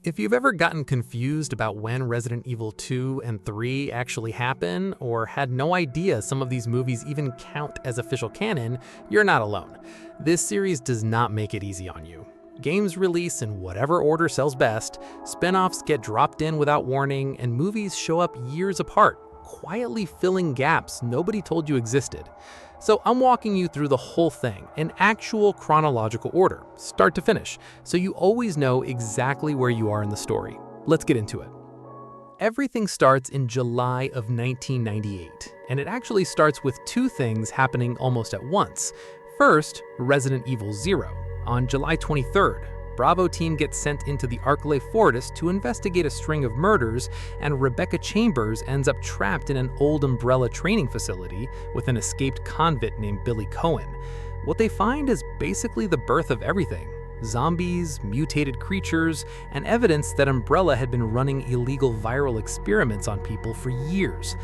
If you've ever gotten confused about when Resident Evil 2 and 3 actually happen, or had no idea some of these movies even count as official canon, you're not alone. This series does not make it easy on you. Games release in whatever order sells best, spin-offs get dropped in without warning, and movies show up years apart, quietly filling gaps nobody told you existed. So I'm walking you through the whole thing in actual chronological order, start to finish, so you always know exactly where you are in the story. Let's get into it. Everything starts in July of 1998, and it actually starts with two things happening almost at once. First, Resident Evil 0. On July 23rd, Bravo team gets sent into the Arklay Forest to investigate a string of murders, and Rebecca Chambers ends up trapped in an old Umbrella training facility with an escaped convict named Billy Cohen. What they find is basically the birth of everything: zombies, mutated creatures, and evidence that Umbrella had been running illegal viral experiments on people for years.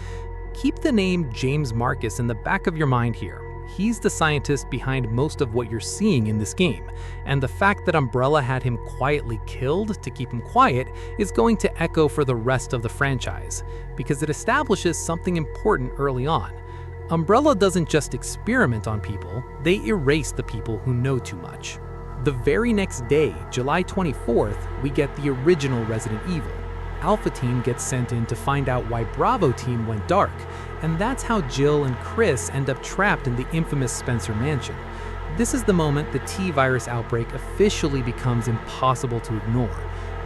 Keep the name James Marcus in the back of your mind here. He's the scientist behind most of what you're seeing in this game, and the fact that Umbrella had him quietly killed to keep him quiet is going to echo for the rest of the franchise, because it establishes something important early on. Umbrella doesn't just experiment on people, they erase the people who know too much. The very next day, July 24th, we get the original Resident Evil. Alpha Team gets sent in to find out why Bravo Team went dark, and that's how Jill and Chris end up trapped in the infamous Spencer Mansion. This is the moment the T-virus outbreak officially becomes impossible to ignore.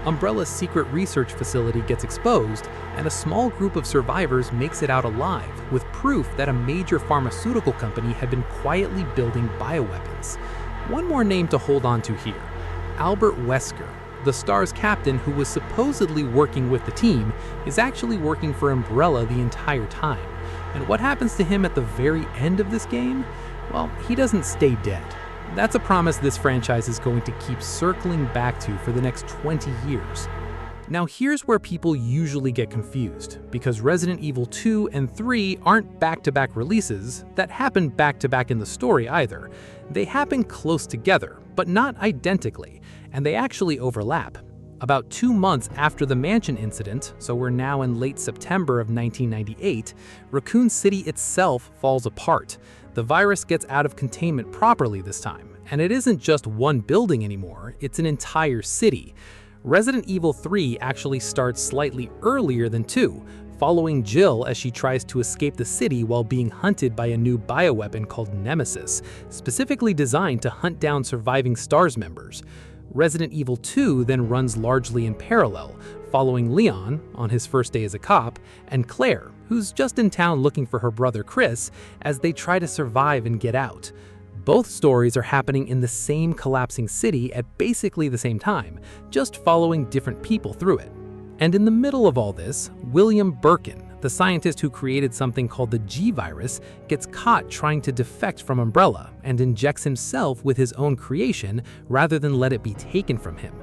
Umbrella's secret research facility gets exposed, and a small group of survivors makes it out alive, with proof that a major pharmaceutical company had been quietly building bioweapons. One more name to hold on to here: Albert Wesker. The STARS captain, who was supposedly working with the team, is actually working for Umbrella the entire time. And what happens to him at the very end of this game? Well, he doesn't stay dead. That's a promise this franchise is going to keep circling back to for the next 20 years. Now here's where people usually get confused, because Resident Evil 2 and 3 aren't back-to-back releases that happen back-to-back in the story either. They happen close together, but not identically, and they actually overlap. About 2 months after the mansion incident, so we're now in late September of 1998, Raccoon City itself falls apart. The virus gets out of containment properly this time, and it isn't just one building anymore, it's an entire city. Resident Evil 3 actually starts slightly earlier than 2, following Jill as she tries to escape the city while being hunted by a new bioweapon called Nemesis, specifically designed to hunt down surviving STARS members. Resident Evil 2 then runs largely in parallel, following Leon, on his first day as a cop, and Claire, who's just in town looking for her brother Chris, as they try to survive and get out. Both stories are happening in the same collapsing city at basically the same time, just following different people through it. And in the middle of all this, William Birkin, the scientist who created something called the G-virus, gets caught trying to defect from Umbrella and injects himself with his own creation rather than let it be taken from him.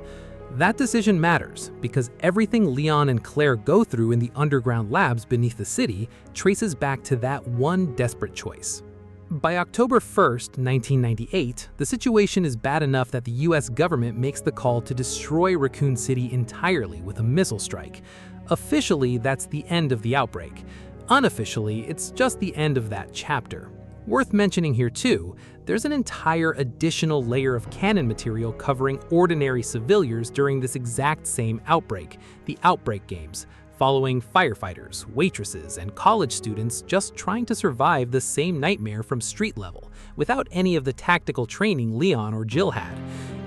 That decision matters because everything Leon and Claire go through in the underground labs beneath the city traces back to that one desperate choice. By October 1st, 1998, the situation is bad enough that the US government makes the call to destroy Raccoon City entirely with a missile strike. Officially, that's the end of the outbreak. Unofficially, it's just the end of that chapter. Worth mentioning here too, there's an entire additional layer of canon material covering ordinary civilians during this exact same outbreak, the Outbreak games, following firefighters, waitresses, and college students just trying to survive the same nightmare from street level, without any of the tactical training Leon or Jill had.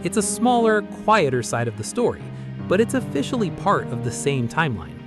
It's a smaller, quieter side of the story, but it's officially part of the same timeline.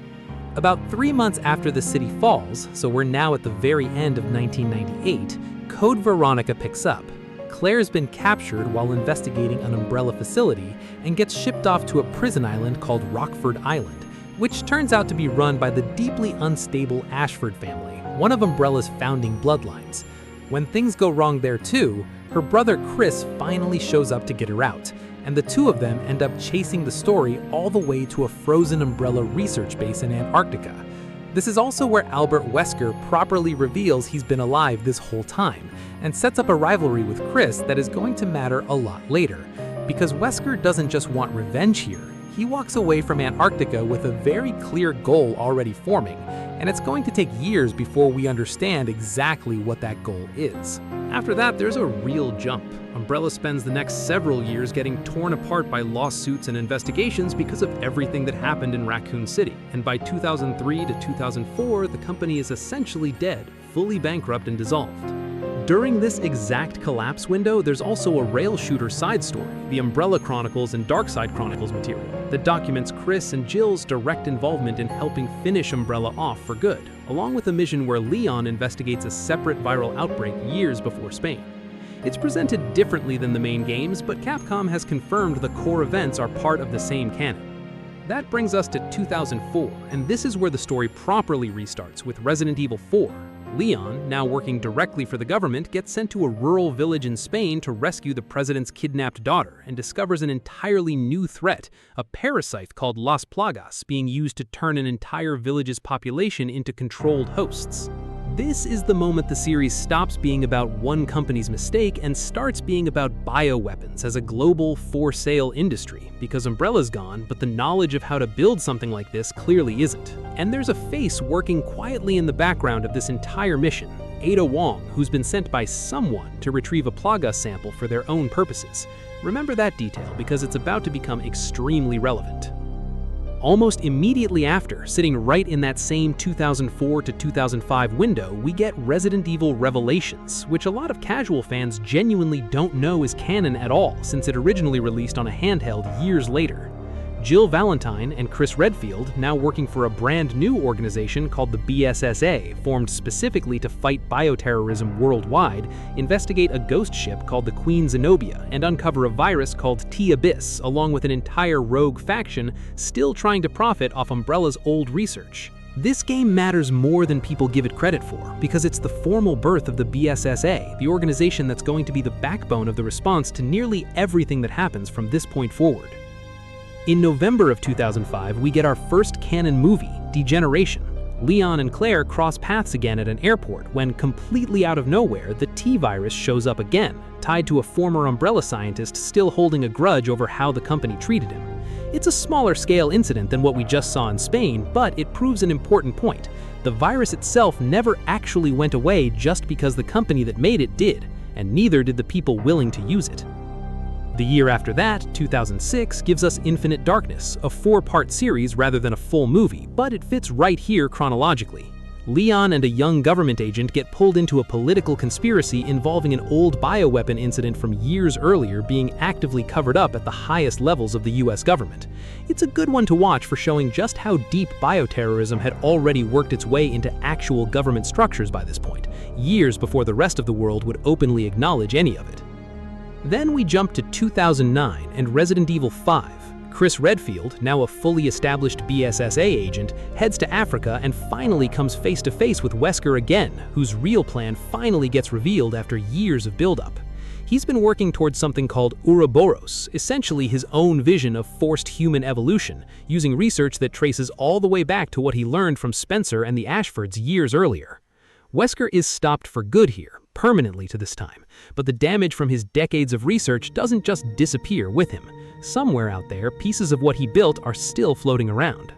About 3 months after the city falls, so we're now at the very end of 1998, Code Veronica picks up. Claire's been captured while investigating an Umbrella facility and gets shipped off to a prison island called Rockford Island, which turns out to be run by the deeply unstable Ashford family, one of Umbrella's founding bloodlines. When things go wrong there too, her brother Chris finally shows up to get her out, and the two of them end up chasing the story all the way to a frozen Umbrella research base in Antarctica. This is also where Albert Wesker properly reveals he's been alive this whole time, and sets up a rivalry with Chris that is going to matter a lot later, because Wesker doesn't just want revenge here, He walks away from Antarctica with a very clear goal already forming, and it's going to take years before we understand exactly what that goal is. After that, there's a real jump. Umbrella spends the next several years getting torn apart by lawsuits and investigations because of everything that happened in Raccoon City, and by 2003 to 2004, the company is essentially dead, fully bankrupt and dissolved. During this exact collapse window, there's also a rail shooter side story, the Umbrella Chronicles and Darkside Chronicles material, that documents Chris and Jill's direct involvement in helping finish Umbrella off for good, along with a mission where Leon investigates a separate viral outbreak years before Spain. It's presented differently than the main games, but Capcom has confirmed the core events are part of the same canon. That brings us to 2004, and this is where the story properly restarts with Resident Evil 4. Leon, now working directly for the government, gets sent to a rural village in Spain to rescue the president's kidnapped daughter and discovers an entirely new threat, a parasite called Las Plagas, being used to turn an entire village's population into controlled hosts. This is the moment the series stops being about one company's mistake and starts being about bioweapons as a global for-sale industry, because Umbrella's gone, but the knowledge of how to build something like this clearly isn't. And there's a face working quietly in the background of this entire mission, Ada Wong, who's been sent by someone to retrieve a Plaga sample for their own purposes. Remember that detail because it's about to become extremely relevant. Almost immediately after, sitting right in that same 2004 to 2005 window, we get Resident Evil Revelations, which a lot of casual fans genuinely don't know is canon at all since it originally released on a handheld years later. Jill Valentine and Chris Redfield, now working for a brand new organization called the BSSA, formed specifically to fight bioterrorism worldwide, investigate a ghost ship called the Queen Zenobia and uncover a virus called T-Abyss, along with an entire rogue faction still trying to profit off Umbrella's old research. This game matters more than people give it credit for, because it's the formal birth of the BSSA, the organization that's going to be the backbone of the response to nearly everything that happens from this point forward. In November of 2005, we get our first canon movie, Degeneration. Leon and Claire cross paths again at an airport when, completely out of nowhere, the T-virus shows up again, tied to a former Umbrella scientist still holding a grudge over how the company treated him. It's a smaller scale incident than what we just saw in Spain, but it proves an important point. The virus itself never actually went away just because the company that made it did, and neither did the people willing to use it. The year after that, 2006, gives us Infinite Darkness, a 4-part series rather than a full movie, but it fits right here chronologically. Leon and a young government agent get pulled into a political conspiracy involving an old bioweapon incident from years earlier being actively covered up at the highest levels of the US government. It's a good one to watch for showing just how deep bioterrorism had already worked its way into actual government structures by this point, years before the rest of the world would openly acknowledge any of it. Then we jump to 2009 and Resident Evil 5. Chris Redfield, now a fully established BSSA agent, heads to Africa and finally comes face to face with Wesker again, whose real plan finally gets revealed after years of buildup. He's been working towards something called Ouroboros, essentially his own vision of forced human evolution, using research that traces all the way back to what he learned from Spencer and the Ashfords years earlier. Wesker is stopped for good here, permanently to this time, but the damage from his decades of research doesn't just disappear with him. Somewhere out there, pieces of what he built are still floating around.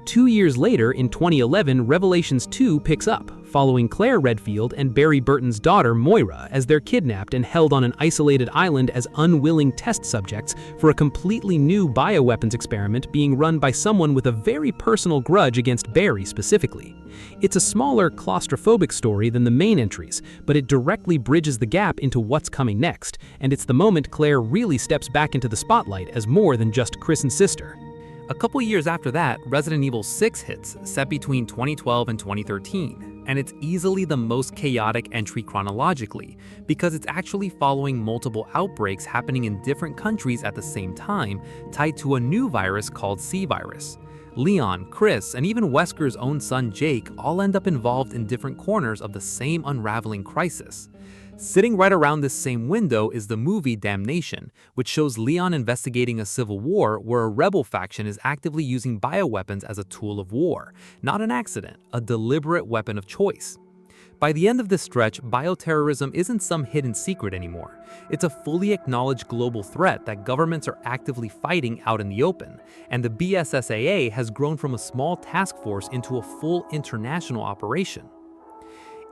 2 years later, in 2011, Revelations 2 picks up, following Claire Redfield and Barry Burton's daughter Moira as they're kidnapped and held on an isolated island as unwilling test subjects for a completely new bioweapons experiment being run by someone with a very personal grudge against Barry specifically. It's a smaller, claustrophobic story than the main entries, but it directly bridges the gap into what's coming next, and it's the moment Claire really steps back into the spotlight as more than just Chris and sister. A couple years after that, Resident Evil 6 hits, set between 2012 and 2013, and it's easily the most chaotic entry chronologically, because it's actually following multiple outbreaks happening in different countries at the same time, tied to a new virus called C-Virus. Leon, Chris, and even Wesker's own son Jake all end up involved in different corners of the same unraveling crisis. Sitting right around this same window is the movie Damnation, which shows Leon investigating a civil war where a rebel faction is actively using bioweapons as a tool of war, not an accident, a deliberate weapon of choice. By the end of this stretch, bioterrorism isn't some hidden secret anymore. It's a fully acknowledged global threat that governments are actively fighting out in the open, and the BSSAA has grown from a small task force into a full international operation.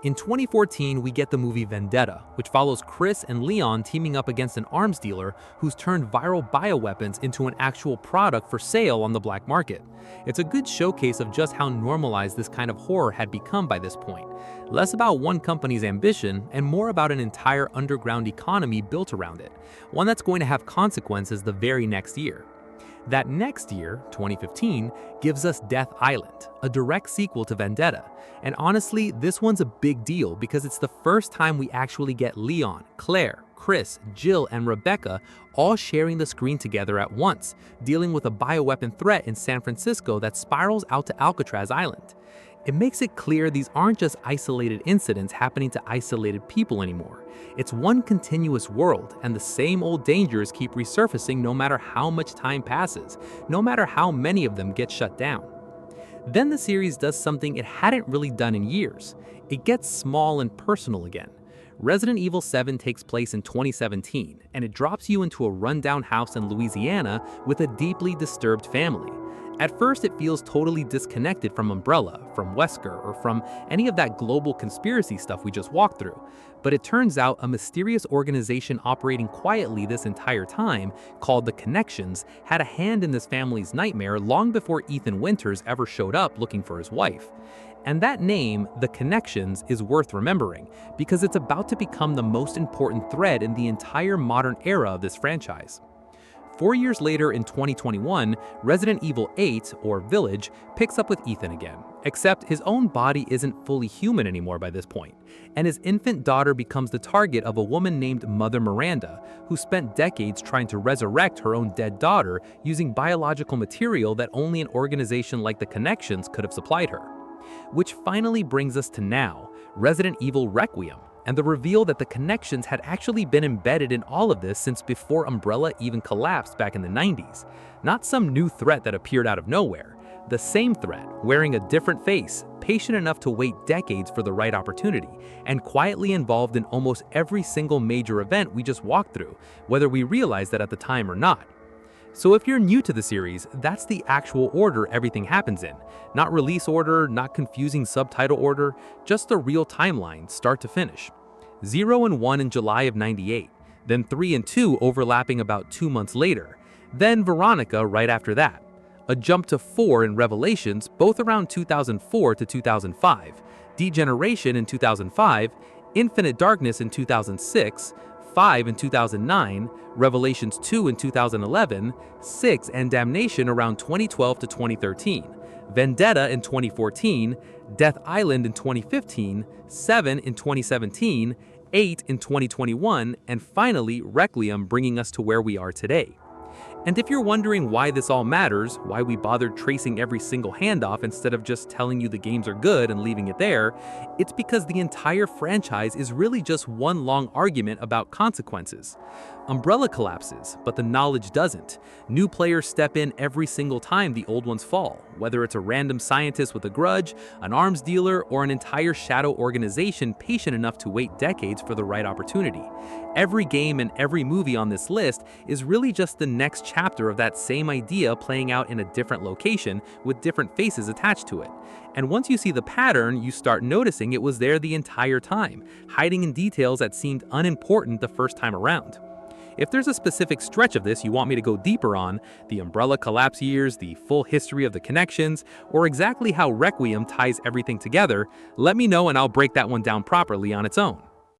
In 2014, we get the movie Vendetta, which follows Chris and Leon teaming up against an arms dealer who's turned viral bioweapons into an actual product for sale on the black market. It's a good showcase of just how normalized this kind of horror had become by this point. Less about one company's ambition and more about an entire underground economy built around it, one that's going to have consequences the very next year. That next year, 2015, gives us Death Island, a direct sequel to Vendetta. And honestly, this one's a big deal because it's the first time we actually get Leon, Claire, Chris, Jill, and Rebecca all sharing the screen together at once, dealing with a bioweapon threat in San Francisco that spirals out to Alcatraz Island. It makes it clear these aren't just isolated incidents happening to isolated people anymore. It's one continuous world, and the same old dangers keep resurfacing no matter how much time passes, no matter how many of them get shut down. Then the series does something it hadn't really done in years. It gets small and personal again. Resident Evil 7 takes place in 2017, and it drops you into a rundown house in Louisiana with a deeply disturbed family. At first, it feels totally disconnected from Umbrella, from Wesker, or from any of that global conspiracy stuff we just walked through. But it turns out a mysterious organization operating quietly this entire time, called the Connections, had a hand in this family's nightmare long before Ethan Winters ever showed up looking for his wife. And that name, the Connections, is worth remembering, because it's about to become the most important thread in the entire modern era of this franchise. 4 years later in 2021, Resident Evil 8, or Village, picks up with Ethan again, except his own body isn't fully human anymore by this point, and his infant daughter becomes the target of a woman named Mother Miranda, who spent decades trying to resurrect her own dead daughter using biological material that only an organization like the Connections could have supplied her. Which finally brings us to now, Resident Evil Requiem, and the reveal that the Connections had actually been embedded in all of this since before Umbrella even collapsed back in the 90s. Not some new threat that appeared out of nowhere. The same threat, wearing a different face, patient enough to wait decades for the right opportunity, and quietly involved in almost every single major event we just walked through, whether we realized that at the time or not. So if you're new to the series, that's the actual order everything happens in. Not release order, not confusing subtitle order, just the real timeline, start to finish. 0 and 1 in July of '98, then 3 and 2 overlapping about 2 months later, then Veronica right after that. A jump to 4 in Revelations, both around 2004 to 2005, Degeneration in 2005, Infinite Darkness in 2006, 5 in 2009, Revelations 2 in 2011, 6 and Damnation around 2012 to 2013, Vendetta in 2014, Death Island in 2015, 7 in 2017, 8 in 2021, and finally Requiem bringing us to where we are today. And if you're wondering why this all matters, why we bothered tracing every single handoff instead of just telling you the games are good and leaving it there, it's because the entire franchise is really just one long argument about consequences. Umbrella collapses, but the knowledge doesn't. New players step in every single time the old ones fall, whether it's a random scientist with a grudge, an arms dealer, or an entire shadow organization patient enough to wait decades for the right opportunity. Every game and every movie on this list is really just the next chapter of that same idea playing out in a different location with different faces attached to it. And once you see the pattern, you start noticing it was there the entire time, hiding in details that seemed unimportant the first time around. If there's a specific stretch of this you want me to go deeper on, the Umbrella collapse years, the full history of the Connections, or exactly how Requiem ties everything together, let me know and I'll break that one down properly on its own.